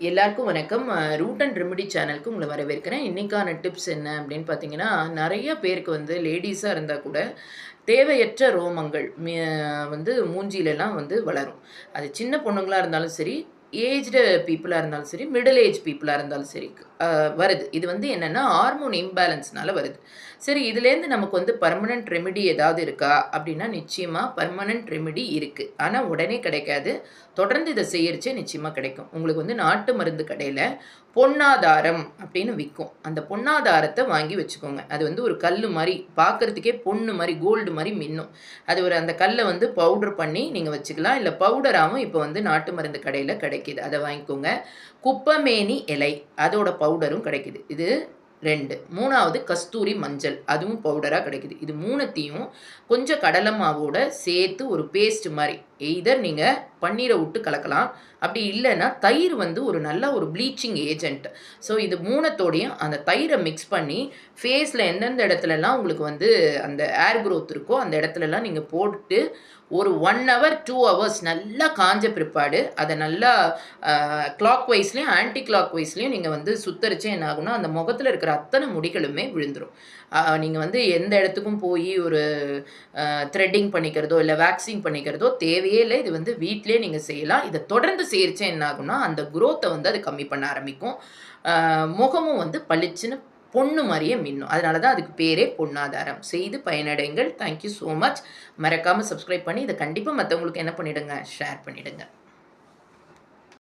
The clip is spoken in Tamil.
எல்லாருக்கும் வணக்கம். ரூட் அண்ட் ரெமெடி சேனலுக்கு உங்கள வரவேற்கிறேன். இன்னைக்கான டிப்ஸ் என்ன அப்படின்னு பார்த்தீங்கன்னா, நெறைய பேருக்கு வந்து லேடீஸா இருந்தா கூட, தேவையற்ற ரோமங்கள் வந்து மூஞ்சிலலாம் வந்து வளரும். அது சின்ன பொண்ணுங்களா இருந்தாலும் சரி, ஏஜ்டு பீப்பிளா இருந்தாலும் சரி, மிடில் ஏஜ் பீப்பிளா இருந்தாலும் சரி, வருது. இது வந்து என்னன்னா, ஹார்மோன் இம்பேலன்ஸ்னால வருது. சரி, இதுலேருந்து நமக்கு வந்து பெர்மனன்ட் ரெமெடி ஏதாவது இருக்கா? அப்படின்னா, நிச்சயமா பெர்மனன்ட் ரெமெடி இருக்கு. ஆனா, உடனே கிடைக்காது. தொடர்ந்து இத செய்யறச்சே நிச்சயமா கிடைக்கும். உங்களுக்கு வந்து நாட்டு மருந்து கடையில பொன்னாதாரம் அப்படின்னு விக்கும். அந்த பொன்னாதாரத்த வாங்கி வச்சுக்கோங்க. அது வந்து ஒரு கல்லு மாரி, பார்க்கறதுக்கே பொன்னு மாரி, கோல்டு மாரி மின்னும். அது ஒரு அந்த கல்ல வந்து பவுடர் பண்ணி நீங்க வச்சுக்கலாம். இல்ல பவுடராவும் இப்ப வந்து நாட்டு மருந்து கடையில கிடைக்குது. அத வாங்கிக்கோங்க. குப்பமேனி இலை, அதோட பவுடரும் கிடைக்குது. இது 2. 3வது கஸ்தூரி மஞ்சள். அதுவும் பவுடரா கிடைக்குது. இது 3த்தையும் கொஞ்சம் கடல மாவோட சேர்த்து ஒரு பேஸ்ட் மாரி, எய்தர் நீங்க பன்னீர விட்டு கலக்கலாம். அப்படி இல்லன்னா, தயிர் வந்து ஒரு நல்ல ஒரு ப்ளீச்சிங் ஏஜென்ட். ஸோ இது 3த்தோடையும் அந்த தயிர மிக்ஸ் பண்ணி, ஃபேஸ்ல எந்தெந்த இடத்துலலாம் உங்களுக்கு வந்து அந்த ஏர் குரோத் இருக்கோ, அந்த இடத்துலலாம் நீங்க போட்டு ஒரு 1 ஹவர், 2 ஹவர்ஸ் நல்லா காஞ்ச பிற்பாடு, அத நல்லா கிளாக் வைஸ்லயும், ஆன்டி கிளாக் வைஸ்லயும் நீங்க வந்து சுத்தரிச்சா என்ன ஆகும்னா, அந்த முகத்துல இருக்கிற அத்தன முடிகளுமே விழுந்துரும். நீங்க வந்து எந்த இடத்துக்கும் போயி ஒரு த்ரெட்டிங் பண்ணிக்கிறதோ, இல்ல வேக்சிங் பண்ணிக்கிறதோ தேவையே இல்ல. இது வந்து வீட்லயே நீங்க செய்யலாம். இத தொடர்ந்து செய்யறச்ச என்ன ஆகும்னா, அந்த குரோத்த வந்து அது கம்மி பண்ண ஆரம்பிக்கும். அ முகமும் வந்து பளிச்சுன்னு பொண்ணு மாரியே மின்னும். அதனால தான் அதுக்கு பேரே பொன்னாதாரம். செய்து பயனடைங்கள். Thank you so much. மறக்காம சப்ஸ்கிரைப் பண்ணி இத கண்டிப்பா மத்தவங்களுக்கு என்ன பண்ணிடுங்க, ஷேர் பண்ணிடுங்க.